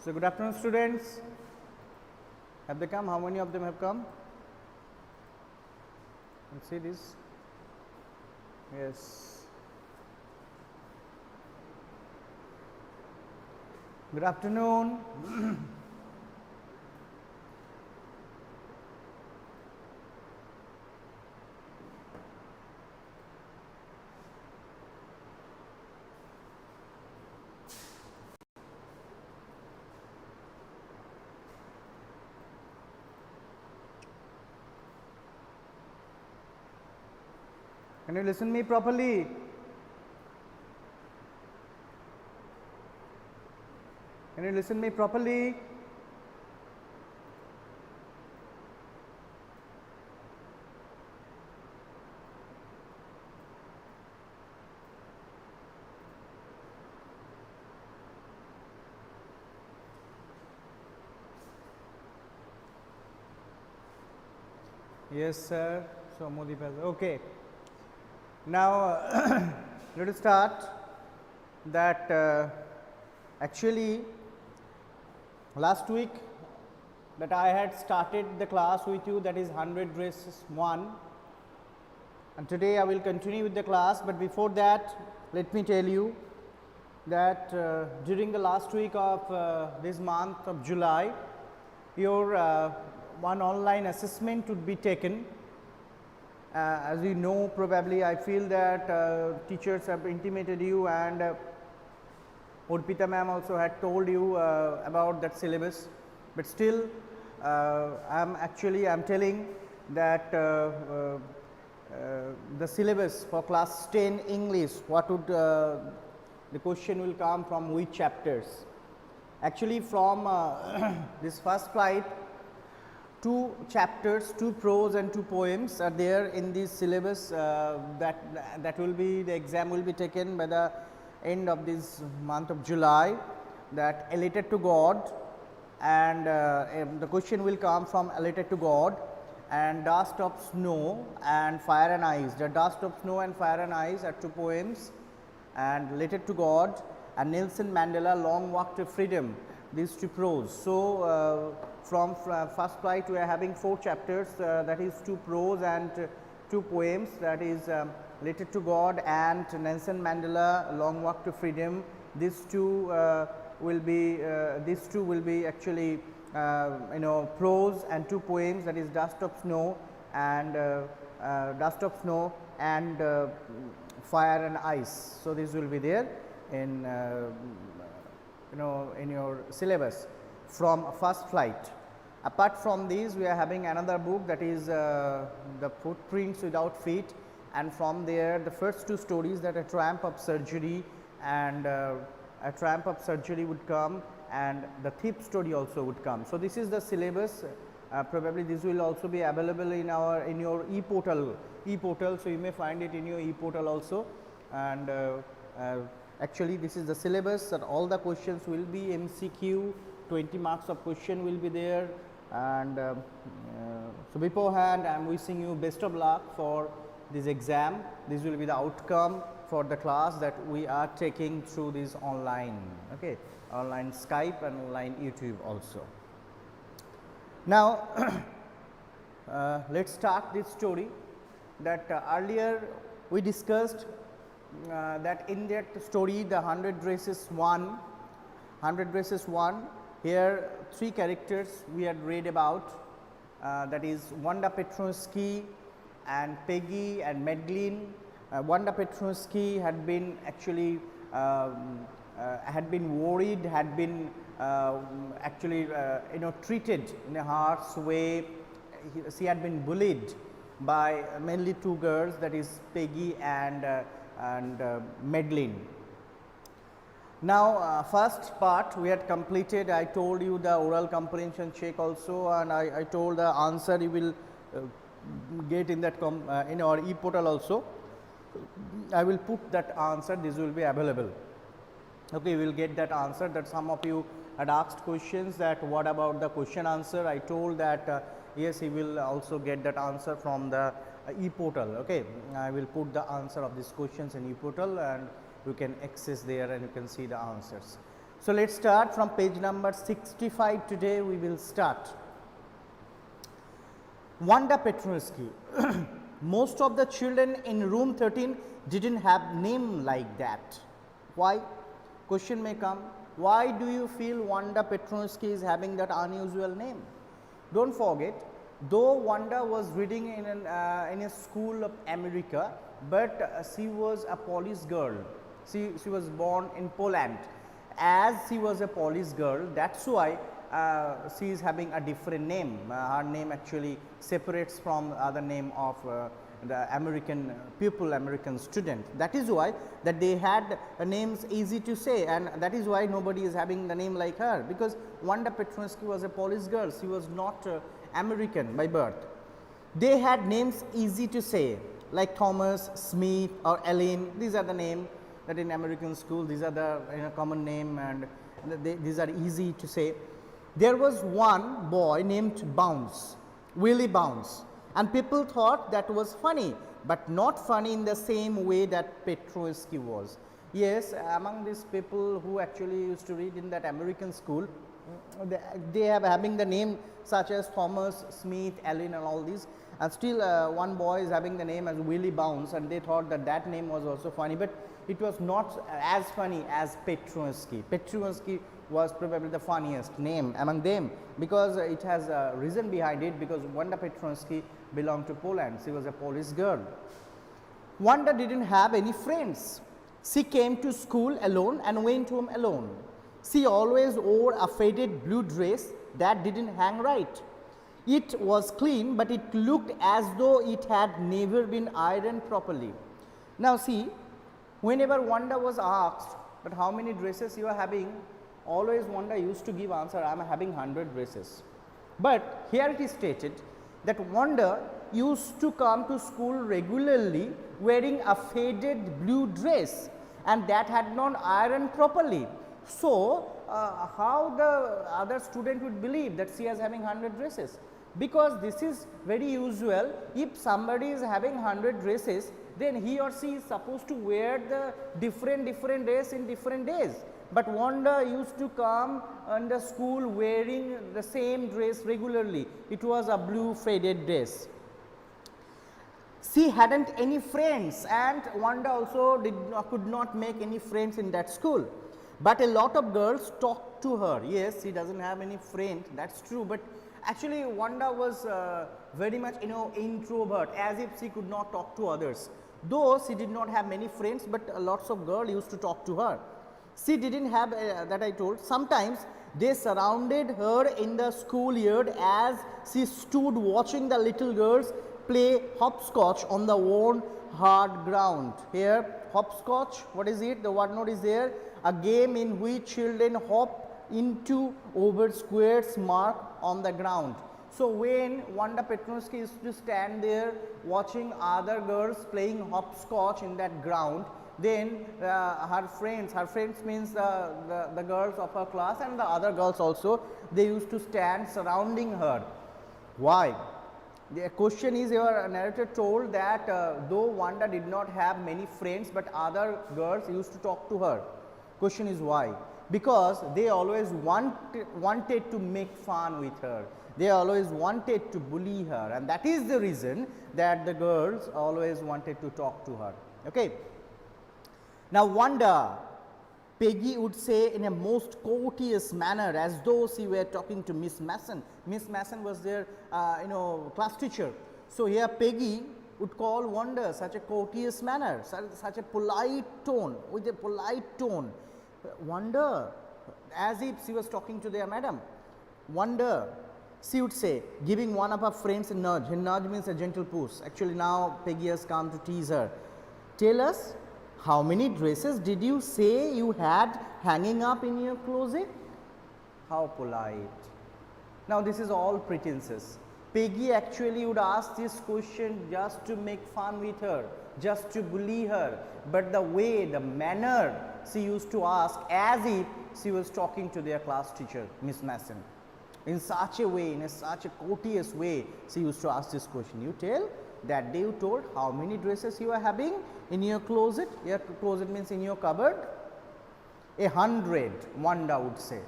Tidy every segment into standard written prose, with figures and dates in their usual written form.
So, good afternoon students. Have they come? How many of them have come? Let's see this. Yes. Good afternoon. Can you listen me properly? Can you listen me properly? Yes, sir. So, Modi has okay. Now, let us start that actually last week that I had started the class with you, that is 100 races 1, and today I will continue with the class, but before that let me tell you that during the last week of this month of July, your one online assessment would be taken. As you know, probably I feel that teachers have intimated you, and Urpita ma'am also had told you about that syllabus, but still I am telling that the syllabus for class 10 English, what would the question will come from which chapters. Actually from this first flight, 2 chapters, 2 prose and 2 poems are there in this syllabus. That will be, the exam will be taken by the end of this month of July, that elated to God, and the question will come from elated to God and dust of snow and fire and ice. The dust of snow and fire and ice are 2 poems, and elated to God and Nelson Mandela long walk to freedom, these 2 prose. So from first flight we are having 4 chapters, that is 2 prose and 2 poems, that is related to God and Nelson Mandela long walk to freedom. These two will be actually prose and 2 poems, that is dust of snow and fire and ice. So this will be there in in your syllabus from first flight. Apart from these, we are having another book, that is the Footprints Without Feet, and from there the first 2 stories, that a Triumph of Surgery and a Triumph of Surgery would come, and the Thief story also would come. So this is the syllabus. Probably this will also be available in your e-portal. So you may find it in your e-portal also, and actually this is the syllabus, and all the questions will be MCQ, 20 marks of question will be there, and so beforehand I am wishing you best of luck for this exam. This will be the outcome for the class that we are taking through this online, okay, online Skype and online YouTube also. Now let's start this story. That earlier we discussed that in that story, the 100 races 1, here 3 characters we had read about, that is Wanda Petronsky and Peggy and Madeline. Wanda Petronsky had been actually had been worried, had been treated in a harsh way. She had been bullied by mainly 2 girls, that is Peggy and Madeline. Now first part we had completed. I told you the oral comprehension check also, and I told the answer you will get in that in our e-portal also. I will put that answer, this will be available. Okay, we will get that answer. That some of you had asked questions that what about the question answer. I told that yes, he will also get that answer from the e-portal. Okay, I will put the answer of these questions in e-portal, and you can access there and you can see the answers. So, let us start from page number 65. Today we will start. Wanda Petrosky. Most of the children in room 13 didn't have name like that. Why? Question may come. Why do you feel Wanda Petrosky is having that unusual name? Don't forget, though Wanda was reading in a school of America, but she was a Polish girl. She was born in Poland. As she was a Polish girl, that's why she is having a different name. Her name actually separates from other name of the American pupil, American student. That is why that they had names easy to say, and that is why nobody is having the name like her, because Wanda Petrosky was a Polish girl. She was not American by birth. They had names easy to say like Thomas, Smith or Ellen. These are the names that in American school, these are the common name, and these are easy to say. There was one boy named Bounce, Willie Bounce, and people thought that was funny, but not funny in the same way that Petrosky was. Yes, among these people who actually used to read in that American school, they have having the name such as Thomas, Smith, Ellen and all these, and still one boy is having the name as Willie Bounce, and they thought that that name was also funny, but it was not as funny as Petrosky. Petrosky was probably the funniest name among them, because it has a reason behind it, because Wanda Petrosky belonged to Poland. She was a Polish girl. Wanda didn't have any friends. She came to school alone and went home alone. She always wore a faded blue dress that didn't hang right. It was clean, but it looked as though it had never been ironed properly. Now see, whenever Wanda was asked that how many dresses you are having, always Wanda used to give answer, I am having 100 dresses. But here it is stated that Wanda used to come to school regularly wearing a faded blue dress, and that had not ironed properly. So, how the other student would believe that she is having 100 dresses? Because this is very usual. If somebody is having 100 dresses, then he or she is supposed to wear the different dress in different days. But Wanda used to come in the school wearing the same dress regularly. It was a blue faded dress. She hadn't any friends, and Wanda also could not make any friends in that school. But a lot of girls talked to her. Yes, she doesn't have any friend, that's true, but actually Wanda was very much introvert, as if she could not talk to others. Though she did not have many friends, but lots of girls used to talk to her. She didn't have that I told. Sometimes they surrounded her in the schoolyard as she stood watching the little girls play hopscotch on the worn hard ground. Here hopscotch, what is it? The word note is there. A game in which children hop into over squares marked on the ground. So, when Wanda Petrosky used to stand there watching other girls playing hopscotch in that ground, then her friends means the girls of her class and the other girls also, they used to stand surrounding her. Why? The question is, your narrator told that though Wanda did not have many friends, but other girls used to talk to her. Question is why? Because they always wanted to make fun with her. They always wanted to bully her, and that is the reason that the girls always wanted to talk to her. Okay. Now Wanda, Peggy would say in a most courteous manner, as though she were talking to Miss Mason. Miss Mason was their class teacher. So here Peggy would call Wanda such a courteous manner, such a polite tone, with a polite tone. Wanda, as if she was talking to their madam. Wanda, she would say, giving one of her friends a nudge. A nudge means a gentle push. Actually now Peggy has come to tease her. Tell us, how many dresses did you say you had hanging up in your closet? How polite. Now this is all pretenses. Peggy actually would ask this question just to make fun with her, just to bully her, but the way, the manner she used to ask, as if she was talking to their class teacher, Miss Mason. In such a way, in such a courteous way, she used to ask this question. You tell, that day you told how many dresses you are having in your closet. Your closet means in your cupboard. 100, Wanda would say.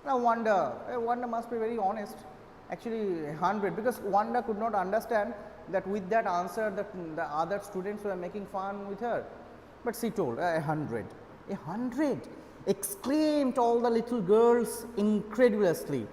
Now Wanda must be very honest. Actually 100, because Wanda could not understand that with that answer that the other students were making fun with her. But she told 100. 100, exclaimed all the little girls incredulously,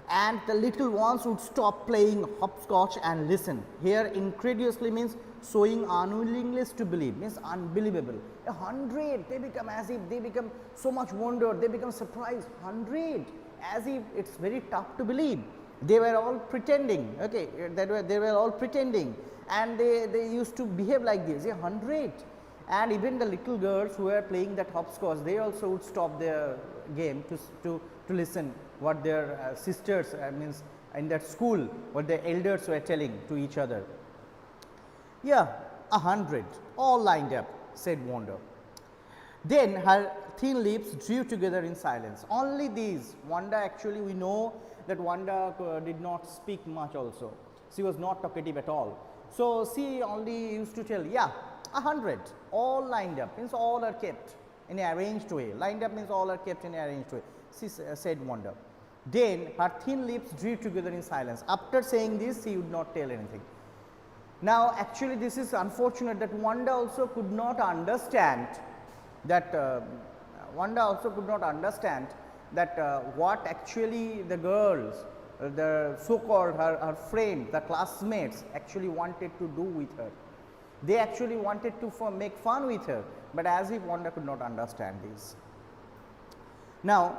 and the little ones would stop playing hopscotch and listen. Here incredulously means showing unwillingness to believe, means unbelievable. 100, they become as if they become so much wonder, they become surprised. 100, as if it's very tough to believe. They were all pretending, okay, they were all pretending, and they used to behave like this. 100, and even the little girls who were playing that hopscotch, they also would stop their game to listen what their sisters, means in that school, what the elders were telling to each other. Yeah, 100, all lined up, said Wanda. Then her thin lips drew together in silence. Only these. Wanda, actually we know that Wanda did not speak much also. She was not talkative at all. So she only used to tell, yeah, 100, all lined up, means all are kept in an arranged way. Lined up means all are kept in an arranged way, she said Wanda. Then her thin lips drew together in silence. After saying this, she would not tell anything. Now actually this is unfortunate that Wanda also could not understand that what actually the girls, the so called her friends, the classmates actually wanted to do with her. They actually wanted to make fun with her, but as if Wanda could not understand this. Now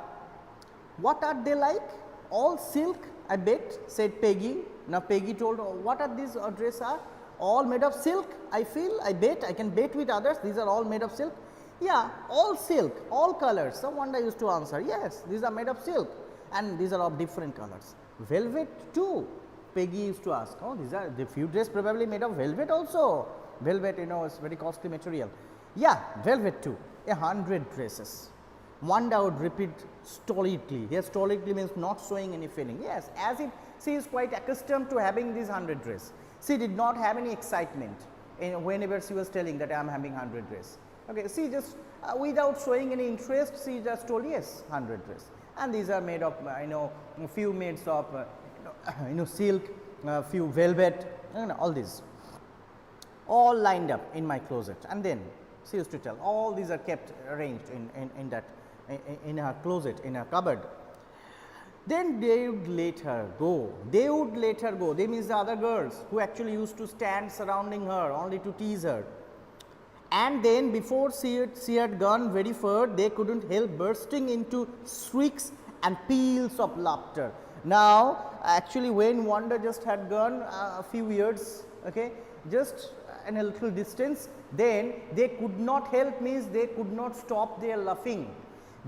what are they like? All silk, I bet, said Peggy. Now Peggy told, oh, what are these dresses are? All made of silk, I feel, I bet, I can bet with others, these are all made of silk. Yeah, all silk, all colors. So Wanda used to answer, yes, these are made of silk, and these are of different colors. Velvet too, Peggy used to ask. Oh, these are the few dresses probably made of velvet also. Velvet, you know, is very costly material. Yeah, velvet too, 100 dresses. Wanda would repeat stolidly. Here stolidly means not showing any feeling. Yes, as if she is quite accustomed to having these 100 dresses. She did not have any excitement whenever she was telling that I am having 100 dresses. Okay, she just without showing any interest, she just told, yes, 100 dresses, and these are made of a few made of silk, few velvet, all these, all lined up in my closet. And then she used to tell, all these are kept arranged in her closet, in her cupboard. Then they would let her go. They would let her go. They means the other girls who actually used to stand surrounding her only to tease her. And then before she had gone very far, they couldn't help bursting into shrieks and peals of laughter. Now actually when Wanda just had gone a few years, okay, just in a little distance, then they could not help, means they could not stop their laughing.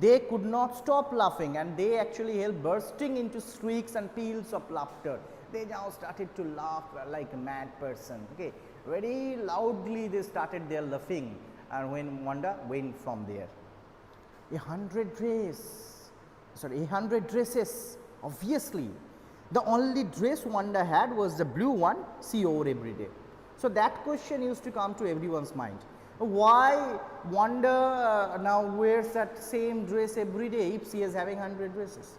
They could not stop laughing, and they actually helped bursting into shrieks and peals of laughter. They now started to laugh like a mad person. Okay, very loudly they started their laughing, and when Wanda went from there. 100 dresses. Obviously, the only dress Wanda had was the blue one she wore every day. So that question used to come to everyone's mind. Why Wanda now wears that same dress every day if she is having 100 dresses?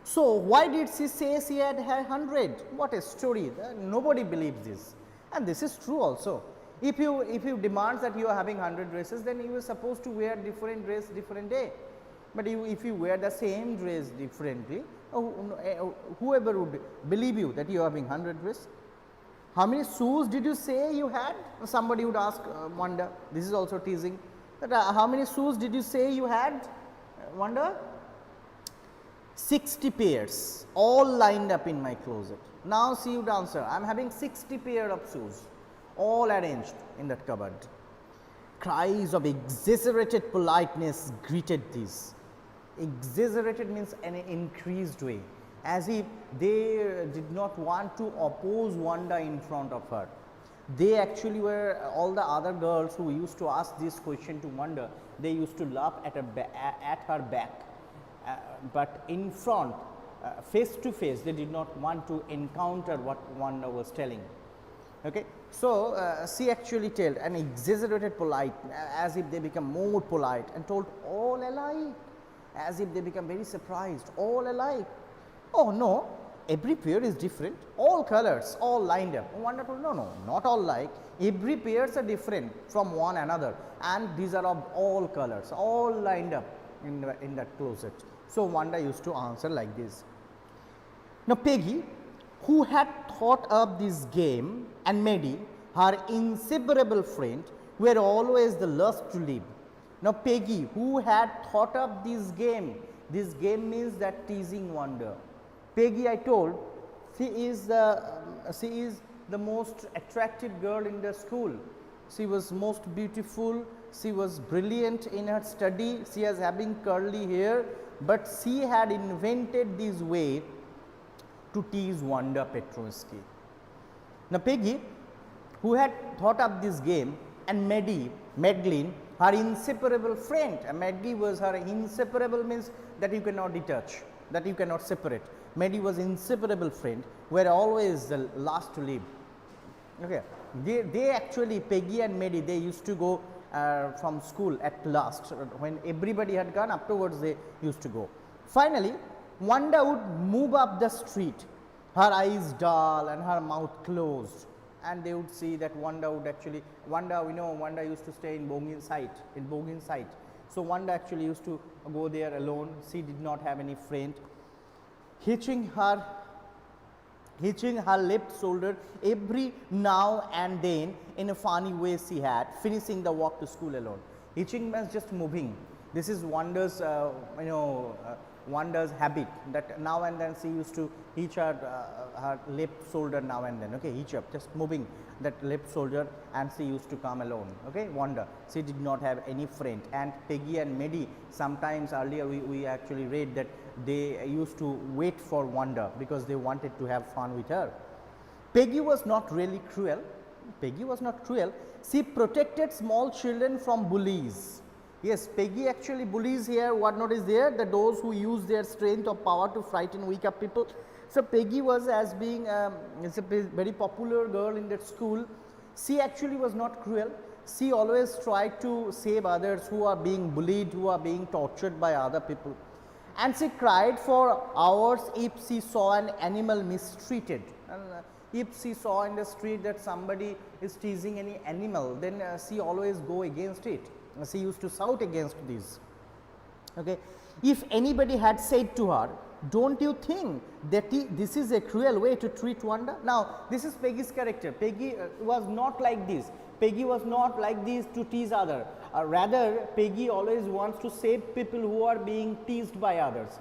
So why did she say she had 100? What a story! Nobody believes this, and this is true also. If you demand that you are having 100 dresses, then you are supposed to wear different dress different day. But if you wear the same dress differently, whoever would believe you that you are having 100 dresses? How many shoes did you say you had? Somebody would ask Wanda. This is also teasing. That, how many shoes did you say you had, Wanda? 60 pairs, all lined up in my closet. Now she would answer, I am having 60 pair of shoes, all arranged in that cupboard. Cries of exaggerated politeness greeted this. Exaggerated means an increased way, as if they did not want to oppose Wanda in front of her. They actually were, all the other girls who used to ask this question to Wanda, they used to laugh at her back, but in front, face to face, they did not want to encounter what Wanda was telling. Okay. So, she actually told and exaggerated polite, as if they become more polite, and told all alike, as if they become very surprised, all alike. Oh no, every pair is different, all colors, all lined up. Wanda told, no, no, not all like, every pairs are different from one another, and these are of all colors, all lined up in that closet. So, Wanda used to answer like this. Now, Peggy, who had thought up this game, and Maddie, her inseparable friend, were always the last to leave. Now, Peggy, who had thought up this game means that teasing Wanda. Peggy, I told, she is the most attractive girl in the school. She was most beautiful, she was brilliant in her study, she was having curly hair, but she had invented this way to tease Wanda Petrowski. Now, Peggy, who had thought up this game, and Madeline, her inseparable friend, Maddie was her inseparable, means that you cannot detach, that you cannot separate. Maddie was inseparable friend, were always the last to leave. Okay. They actually, Peggy and Maddie, they used to go from school at last. When everybody had gone, afterwards they used to go. Finally, Wanda would move up the street, her eyes dull and her mouth closed, and they would see that Wanda would actually, Wanda used to stay in Bogin site. So, Wanda actually used to go there alone. She did not have any friend. Hitching her left shoulder every now and then in a funny way she had, finishing the walk to school alone. Hitching means just moving. This is Wanda's, Wanda's habit, that now and then she used to hitch her left shoulder now and then, okay, hitch up, just moving that left shoulder, and she used to come alone, okay, Wanda. She did not have any friend. And Peggy and Maddie, sometimes earlier we actually read that they used to wait for Wanda because they wanted to have fun with her. Peggy was not really cruel. Peggy was not cruel. She protected small children from bullies. Yes, Peggy actually bullies here. What not is there? The those who use their strength or power to frighten weaker people. So, Peggy was, as being is a very popular girl in that school. She actually was not cruel. She always tried to save others who are being bullied, who are being tortured by other people. And she cried for hours if she saw an animal mistreated. And if she saw in the street that somebody is teasing any animal, then she always go against it. She used to shout against this. Okay. If anybody had said to her, don't you think that this is a cruel way to treat Wanda? Now, this is Peggy's character. Peggy was not like this. Peggy was not like this to tease others. Rather, Peggy always wants to save people who are being teased by others.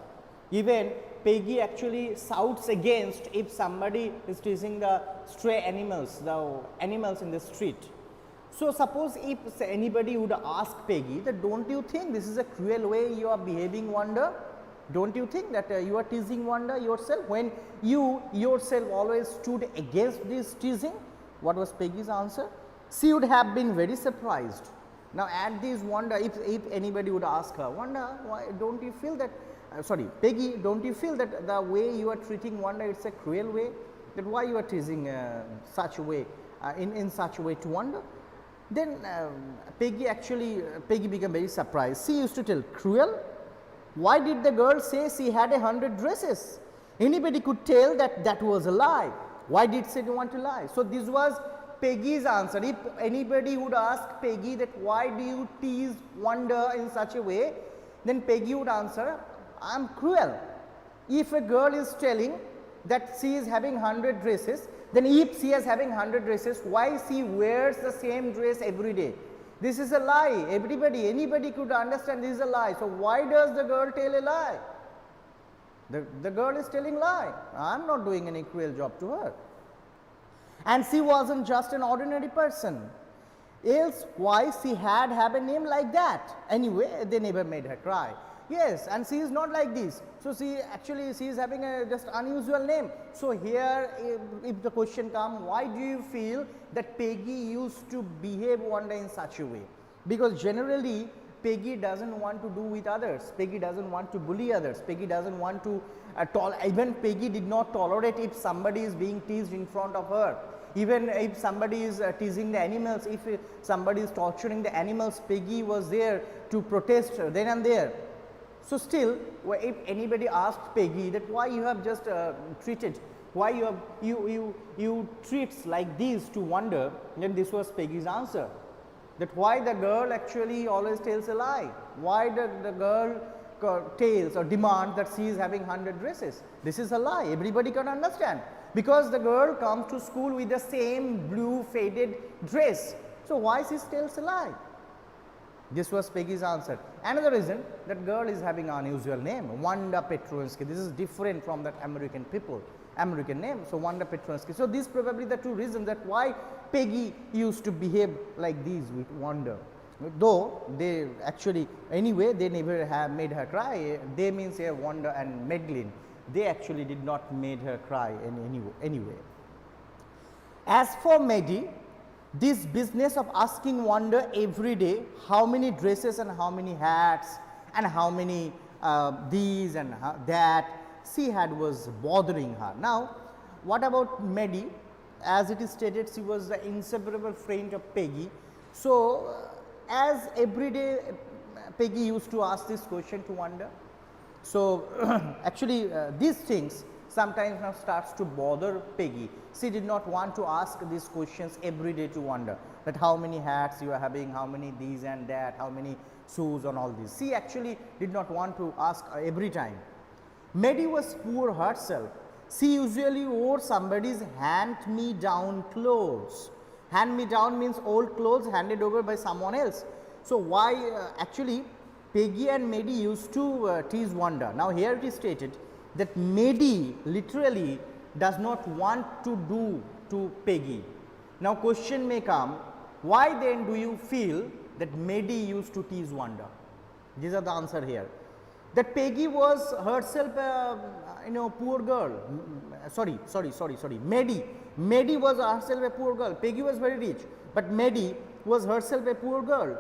Even Peggy actually shouts against if somebody is teasing the stray animals, the animals in the street. So, suppose if anybody would ask Peggy that, don't you think this is a cruel way you are behaving, Wanda? Don't you think that you are teasing Wanda yourself, when you yourself always stood against this teasing? What was Peggy's answer? She would have been very surprised. Now, at this, Wanda, if anybody would ask her, Wanda, why don't you feel that, Peggy, don't you feel that the way you are treating Wanda, it's a cruel way? That why you are teasing such a way, in such a way to Wanda? Then Peggy became very surprised. She used to tell, cruel? Why did the girl say she had 100 dresses? Anybody could tell that that was a lie. Why did she want to lie? So, this was Peggy's answer. If anybody would ask Peggy that why do you tease Wanda in such a way, then Peggy would answer, I am cruel. If a girl is telling that she is having 100 dresses, then if she is having 100 dresses, why she wears the same dress every day? This is a lie. Anybody could understand this is a lie. So, why does the girl tell a lie? The girl is telling lie. I am not doing any cruel job to her. And she wasn't just an ordinary person. Else, why she had a name like that? Anyway, they never made her cry. Yes, and she is not like this. So, she is having a just unusual name. So, here if the question comes, why do you feel that Peggy used to behave Wanda in such a way? Because generally Peggy doesn't want to do with others. Peggy doesn't want to bully others. Peggy doesn't want to even Peggy did not tolerate if somebody is being teased in front of her. Even if somebody is teasing the animals, if somebody is torturing the animals, Peggy was there to protest then and there. So still, if anybody asked Peggy that why you have just treated, why you have you treats like these to Wonder, then this was Peggy's answer, that why the girl actually always tells a lie, why the girl tells or demands that she is having 100 dresses. This is a lie, everybody can understand, because the girl comes to school with the same blue faded dress. So why she tells a lie? This was Peggy's answer. Another reason, that girl is having an unusual name, Wanda Petronsky. This is different from that American name. So Wanda Petronsky. So these probably the two reasons that why Peggy used to behave like these with Wanda. Though they actually, anyway, they never have made her cry. They means here Wanda and Madeline. They actually did not made her cry in any way. As for Maddie, this business of asking Wanda every day how many dresses and how many hats and how many these and that she had was bothering her. Now, what about Maddie? As it is stated, she was the inseparable friend of Peggy. So, as every day Peggy used to ask this question to Wanda. So, actually these things sometimes now starts to bother Peggy. She did not want to ask these questions every day to Wanda, that how many hats you are having, how many these and that, how many shoes and all this. She actually did not want to ask every time. Maddie was poor herself. She usually wore somebody's hand-me-down clothes. Hand-me-down means old clothes handed over by someone else. So why actually Peggy and Maddie used to tease Wanda. Now here it is stated that Maddie literally does not want to do to Peggy. Now question may come, why then do you feel that Maddie used to tease Wanda? These are the answer here. That Peggy was herself poor girl. Sorry. Maddie was herself a poor girl. Peggy was very rich, but Maddie was herself a poor girl.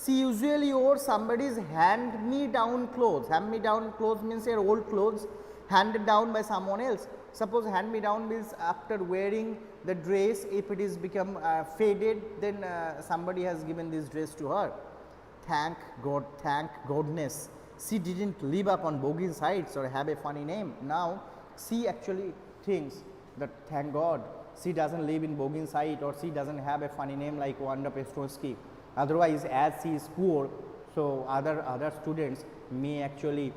She usually wore somebody's hand-me-down clothes. Hand-me-down clothes means your old clothes handed down by someone else. Suppose hand-me-down means after wearing the dress, if it is become faded, then somebody has given this dress to her. Thank goodness, she didn't live up on Bogey's Heights or have a funny name. Now she actually thinks that thank God she doesn't live in Bogey's Heights or she doesn't have a funny name like Wanda Petronsky. Otherwise, as she is poor, so other students may actually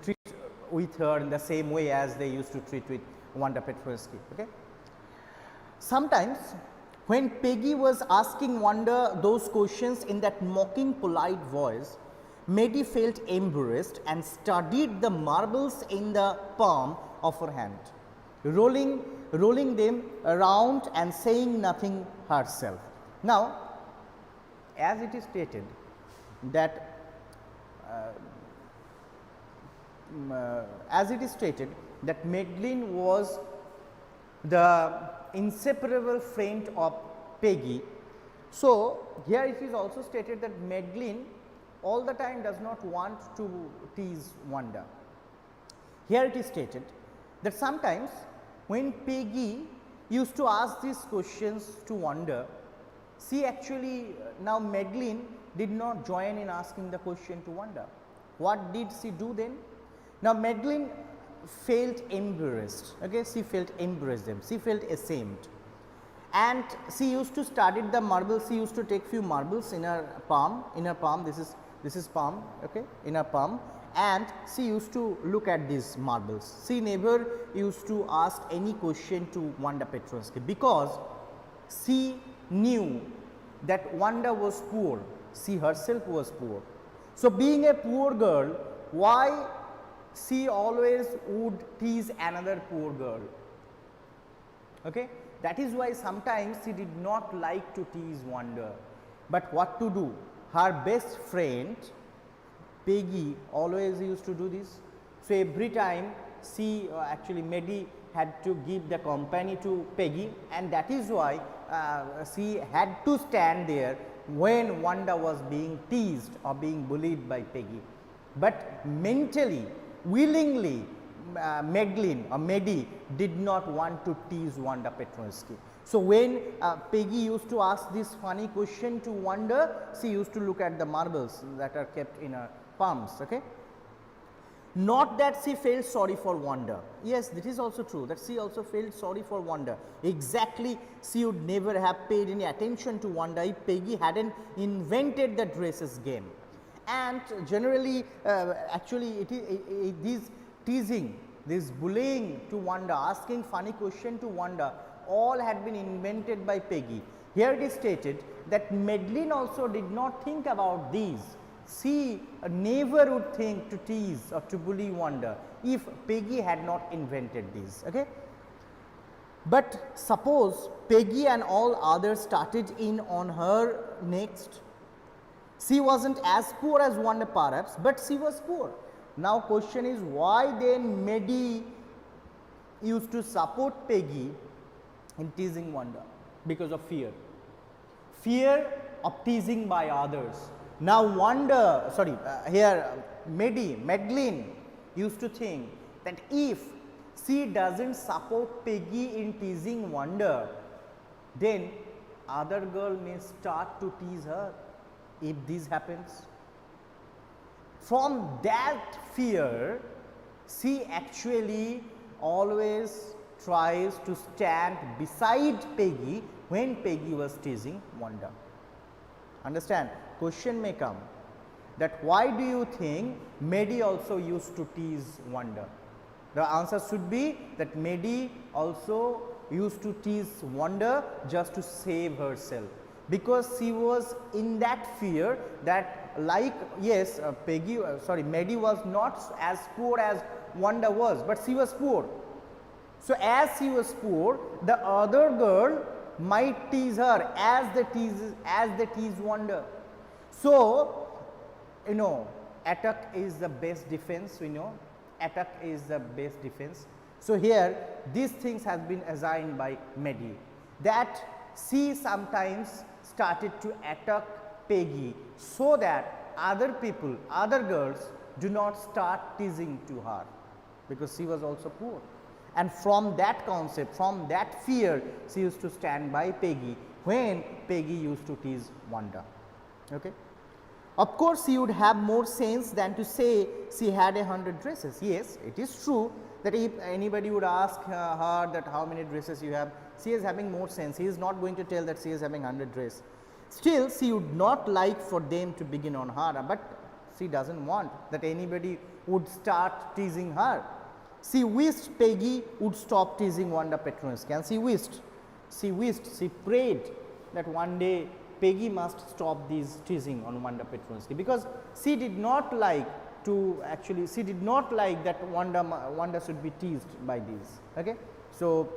treat with her in the same way as they used to treat with Wanda Petronsky. Okay. Sometimes when Peggy was asking Wanda those questions in that mocking polite voice, Maddie felt embarrassed and studied the marbles in the palm of her hand, rolling them around and saying nothing herself. Now, as it is stated that Madeline was the inseparable friend of Peggy. So, here it is also stated that Madeline all the time does not want to tease Wanda. Here it is stated that sometimes when Peggy used to ask these questions to Wanda, she actually, now Madeline did not join in asking the question to Wanda. What did she do then? Now Madeline felt embarrassed, okay, she felt embarrassed, she felt ashamed, and she used to study the marbles. She used to take few marbles in her palm, this is palm, okay, in her palm, and she used to look at these marbles. She never used to ask any question to Wanda Petronsky because she knew that Wanda was poor, she herself was poor. So being a poor girl, why she always would tease another poor girl? Okay? That is why sometimes she did not like to tease Wanda. But what to do? Her best friend Peggy always used to do this. So every time she actually Maddie had to give the company to Peggy, and that is why she had to stand there when Wanda was being teased or being bullied by Peggy. But mentally, willingly, Madeline or Maddie did not want to tease Wanda Petronsky. So when Peggy used to ask this funny question to Wanda, she used to look at the marbles that are kept in her palms. Okay. Not that she felt sorry for Wanda. Yes, this is also true that she also felt sorry for Wanda. Exactly, she would never have paid any attention to Wanda if Peggy hadn't invented the dresses game. And generally, actually, this teasing, this bullying to Wanda, asking funny question to Wanda, all had been invented by Peggy. Here it is stated that Madeline also did not think about these. She never would think to tease or to bully Wanda if Peggy had not invented these. Okay? But suppose Peggy and all others started in on her next. She wasn't as poor as Wanda perhaps, but she was poor. Now question is, why then Maddie used to support Peggy in teasing Wanda? Because of fear. Fear of teasing by others. Now Wanda, Madeline used to think that if she doesn't support Peggy in teasing Wanda, then other girl may start to tease her if this happens. From that fear, she actually always tries to stand beside Peggy when Peggy was teasing Wanda. Understand? Question may come that why do you think Maddie also used to tease Wanda? The answer should be that Maddie also used to tease Wanda just to save herself, because she was in that fear that, like, yes, Maddie was not as poor as Wanda was, but she was poor. So as she was poor, the other girl might tease her as they tease Wanda. So, attack is the best defense, attack is the best defense. So here these things has been assigned by Maddie, that she sometimes started to attack Peggy so that other people, other girls do not start teasing to her, because she was also poor. And from that concept, from that fear, she used to stand by Peggy when Peggy used to tease Wanda. Okay. Of course, she would have more sense than to say she had 100 dresses. Yes, it is true that if anybody would ask her that how many dresses you have, she is having more sense. He is not going to tell that she is having 100 dresses. Still, she would not like for them to begin on her, but she does not want that anybody would start teasing her. She wished Peggy would stop teasing Wanda Petronsky, and she prayed that one day Peggy must stop these teasing on Wanda Petronsky, because she did not like that Wanda should be teased by these. Okay. So,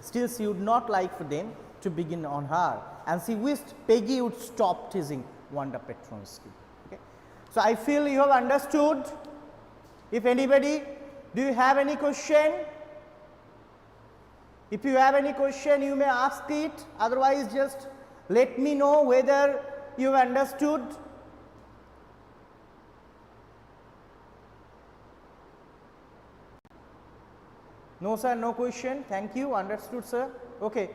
still she would not like for them to begin on her, and she wished Peggy would stop teasing Wanda Petronsky. Okay. So, I feel you have understood. If anybody, do you have any question? If you have any question, you may ask it, otherwise just let me know whether you have understood. No sir, no question. Thank you. Understood sir. Okay.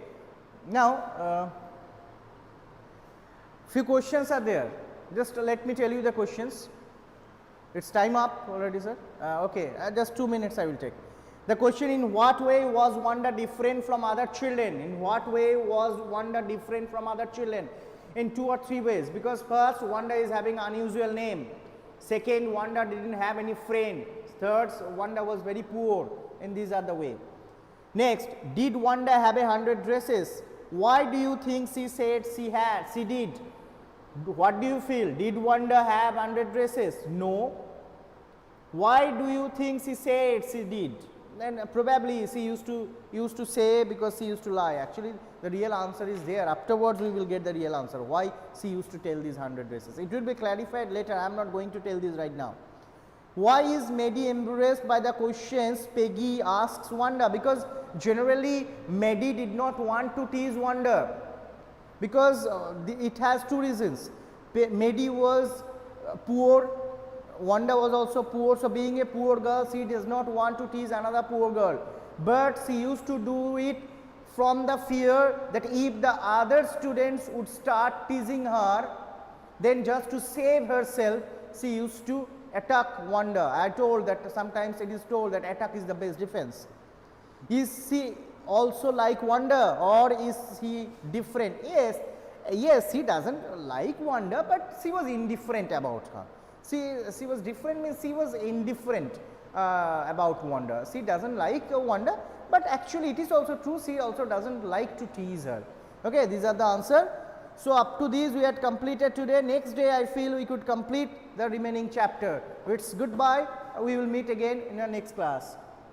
Now, few questions are there. Just let me tell you the questions. It's time up already sir. Okay. Just 2 minutes I will take. The question: in what way was Wanda different from other children? In what way was Wanda different from other children? In 2 or 3 ways. Because first, Wanda is having unusual name. Second, Wanda didn't have any friend. Third, Wanda was very poor. And these are the way. Next, did Wanda have 100 dresses? Why do you think she said she did? What do you feel? Did Wanda have 100 dresses? No. Why do you think she said she did? Then probably she used to say because she used to lie. Actually, the real answer is there. Afterwards, we will get the real answer. Why she used to tell these 100 dresses? It will be clarified later. I am not going to tell this right now. Why is Maddie embarrassed by the questions Peggy asks Wanda? Because generally Maddie did not want to tease Wanda, because it has 2 reasons. Maddie was poor, Wanda was also poor, so being a poor girl, she does not want to tease another poor girl, but she used to do it from the fear that if the other students would start teasing her, then just to save herself, she used to attack Wanda. I told that sometimes it is told that attack is the best defense. Is she also like Wanda, or is he different? Yes, he doesn't like Wanda, but she was indifferent about her. She was different means she was indifferent about Wanda. She doesn't like Wanda, but actually it is also true, she also doesn't like to tease her. Okay, these are the answer. So up to these we had completed today. Next day I feel we could complete the remaining chapter. It's goodbye. We will meet again in our next class.